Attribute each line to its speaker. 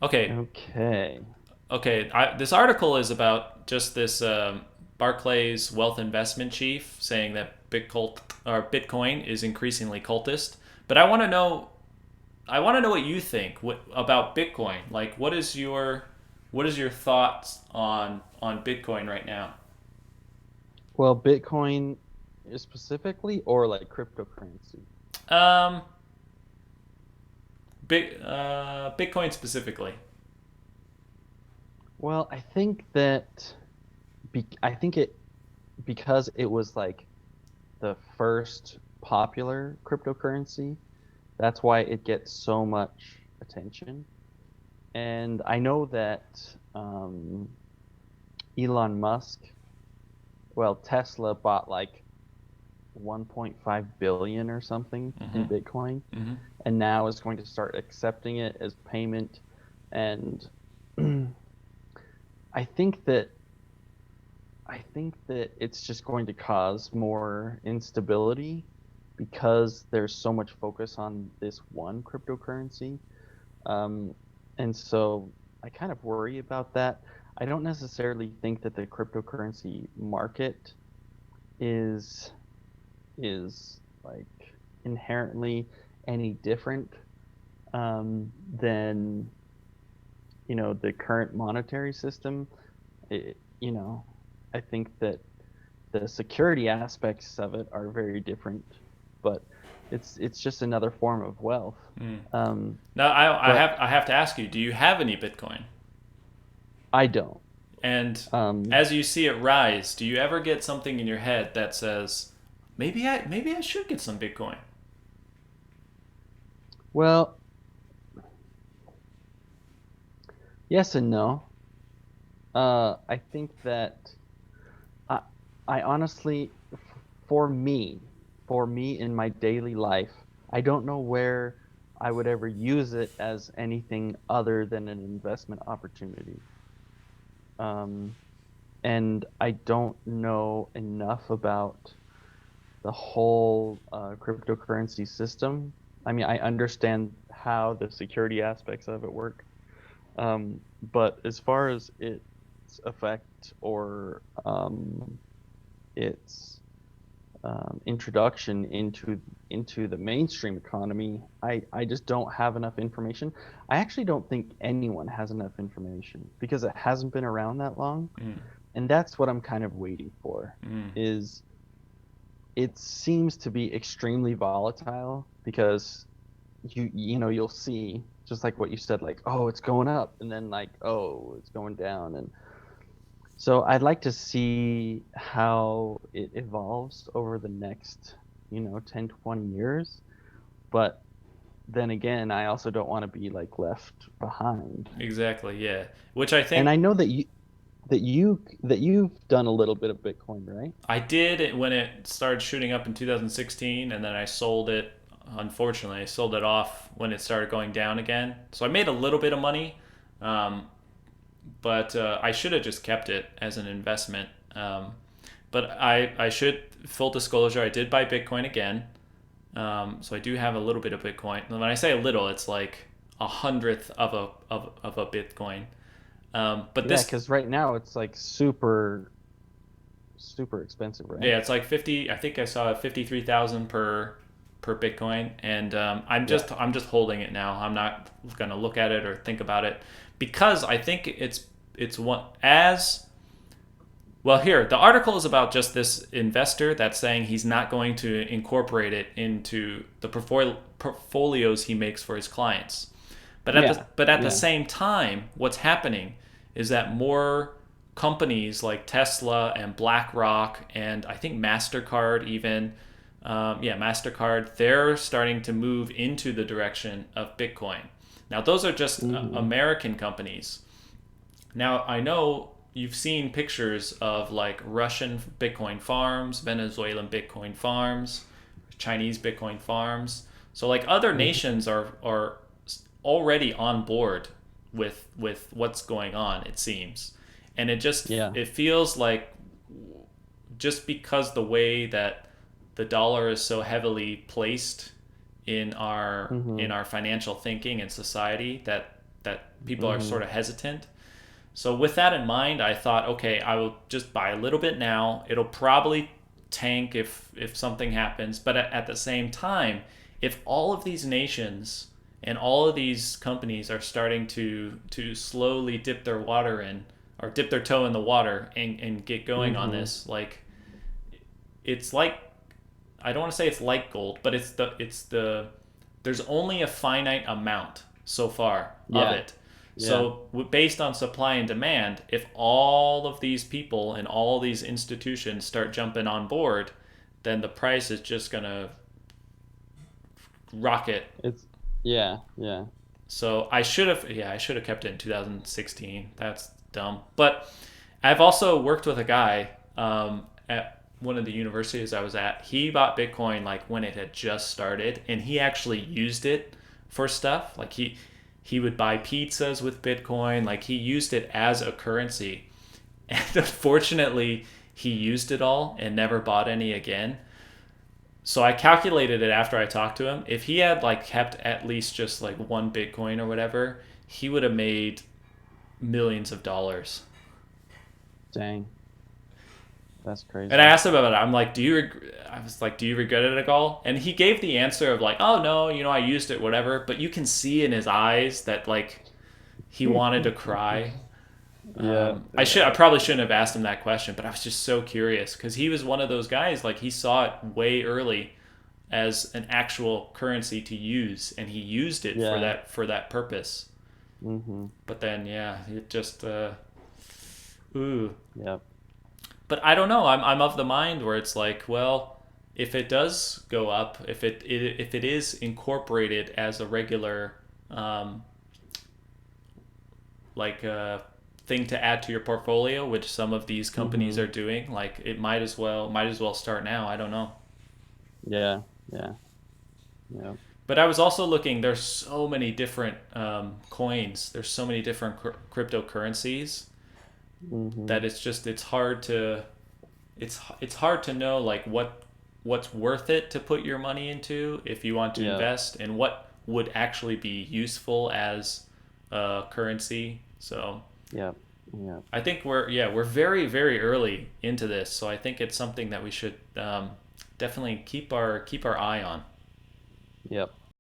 Speaker 1: Okay,
Speaker 2: Okay.
Speaker 1: okay. This article is about just this Barclays wealth investment chief saying that Bitcoin is increasingly cultist. But I want to know what you think about Bitcoin. Like, what is your thoughts on Bitcoin right now?
Speaker 2: Well, Bitcoin specifically or like cryptocurrency?
Speaker 1: Um, Bitcoin specifically.
Speaker 2: Well, I think that I think it because it was like the first popular cryptocurrency, that's why it gets so much attention. And I know that Elon Musk, well, Tesla bought like 1.5 billion or something in
Speaker 1: Mm-hmm.
Speaker 2: Bitcoin,
Speaker 1: Mm-hmm.
Speaker 2: and now is going to start accepting it as payment. And I think that I think that it's just going to cause more instability because there's so much focus on this one cryptocurrency. Um, and so I kind of worry about that. I don't necessarily think that the cryptocurrency market is is like inherently any different than the current monetary system. I think that the security aspects of it are very different, but it's just another form of wealth.
Speaker 1: Mm.
Speaker 2: Um,
Speaker 1: Now
Speaker 2: but
Speaker 1: I have to ask you: do you have any Bitcoin?
Speaker 2: I don't.
Speaker 1: And
Speaker 2: Um,
Speaker 1: as you see it rise, do you ever get something in your head that says, maybe I should get some Bitcoin?
Speaker 2: well, yes and no. I think that I, I honestly, for me, for me in my daily life, I don't know where I would ever use it as anything other than an investment opportunity. Um, and I don't know enough about the whole cryptocurrency system. I mean, I understand how the security aspects of it work, but as far as its effect or its introduction into the mainstream economy, I just don't have enough information. I actually don't think anyone has enough information because it hasn't been around that long,
Speaker 1: Mm,
Speaker 2: and that's what I'm kind of waiting for.
Speaker 1: mm,
Speaker 2: Is it seems to be extremely volatile because you'll see just like what you said, like, oh, it's going up, and then like, oh, it's going down. And so I'd like to see how it evolves over the next 10, 20 years. But then again, I also don't want to be like left behind.
Speaker 1: exactly, yeah. Which I
Speaker 2: And
Speaker 1: think
Speaker 2: I know that you've done a little bit of Bitcoin, right?
Speaker 1: I did when it started shooting up in 2016, and then I sold it. Unfortunately, I sold it off when it started going down again. So I made a little bit of money, um, but I should have just kept it as an investment. But I should, full disclosure, I did buy Bitcoin again. So I do have a little bit of Bitcoin. And when I say a little, it's like a hundredth of a Bitcoin. But
Speaker 2: Yeah,
Speaker 1: this,
Speaker 2: because right now it's like super, super expensive, right?
Speaker 1: yeah, it's like 50. I think I saw 53,000 per Bitcoin, and
Speaker 2: Yeah.
Speaker 1: I'm just holding it now. I'm not gonna look at it or think about it because I think it's one as well. Here, the article is about just this investor that's saying he's not going to incorporate it into the portfolios he makes for his clients.
Speaker 2: Yeah.
Speaker 1: But at the
Speaker 2: Yeah.
Speaker 1: same time, what's happening is that more companies like Tesla and BlackRock and I think Mastercard even, yeah, Mastercard, they're starting to move into the direction of Bitcoin. Now those are just
Speaker 2: Hmm.
Speaker 1: American companies. Now I know you've seen pictures of like Russian Bitcoin farms, Venezuelan Bitcoin farms, Chinese Bitcoin farms. So like other
Speaker 2: Hmm.
Speaker 1: nations are already on board with what's going on, it seems. And
Speaker 2: Yeah.
Speaker 1: it feels like just because the way that the dollar is so heavily placed in
Speaker 2: Hmm.
Speaker 1: our financial thinking and society that that people are
Speaker 2: Mm-hmm.
Speaker 1: sort of hesitant. So with that in mind, I thought, okay, I will just buy a little bit now. It'll probably tank if something happens, but at the same time, if all of these nations and all of these companies are starting to slowly dip their water in or dip their toe in the water and get going on
Speaker 2: Mm-hmm.
Speaker 1: this, like it's like I don't want to say it's like gold, but it's the there's only a finite amount so far of
Speaker 2: Yeah.
Speaker 1: it.
Speaker 2: Yeah.
Speaker 1: So based on supply and demand, if all of these people and all these institutions start jumping on board, then the price is just gonna rocket.
Speaker 2: It's yeah. Yeah.
Speaker 1: So I should have kept it in 2016. That's dumb. But I've also worked with a guy at one of the universities I was at. He bought Bitcoin like when it had just started, and he actually used it for stuff. Like he would buy pizzas with Bitcoin. Like he used it as a currency, and unfortunately, he used it all and never bought any again. So I calculated it after I talked to him. If he had like kept at least just like one Bitcoin or whatever, he would have made millions of dollars.
Speaker 2: Dang. That's
Speaker 1: And I
Speaker 2: crazy.
Speaker 1: asked him about it. I'm like, I was like, do you regret it at all? And he gave the answer of like, oh no, I used it, whatever. But you can see in his eyes that like he wanted to cry.
Speaker 2: Yeah.
Speaker 1: I
Speaker 2: Yeah.
Speaker 1: probably shouldn't have asked him that question, but I was just so curious because he was one of those guys. Like he saw it way early as an actual currency to use, and he used it
Speaker 2: Yeah.
Speaker 1: for that purpose.
Speaker 2: Mm-hmm.
Speaker 1: But then, yeah, it just ooh.
Speaker 2: Yep.
Speaker 1: But I don't know. I'm of the mind where it's like, well, if it does go up, if it is incorporated as a regular um, like thing to add to your portfolio, which some of these companies
Speaker 2: Mm-hmm.
Speaker 1: are doing, like it might as well start now. I don't know.
Speaker 2: Yeah. Yeah. Yeah.
Speaker 1: But I was also looking. There's so many different coins. There's so many different cryptocurrencies
Speaker 2: Mm-hmm.
Speaker 1: that it's hard to it's hard to know like what's worth it to put your money into if you want to
Speaker 2: Yeah.
Speaker 1: invest and what would actually be useful as currency. So
Speaker 2: Yep. Yep.
Speaker 1: I think we're very very early into this. So I think it's something that we should definitely keep our eye on.
Speaker 2: Yep.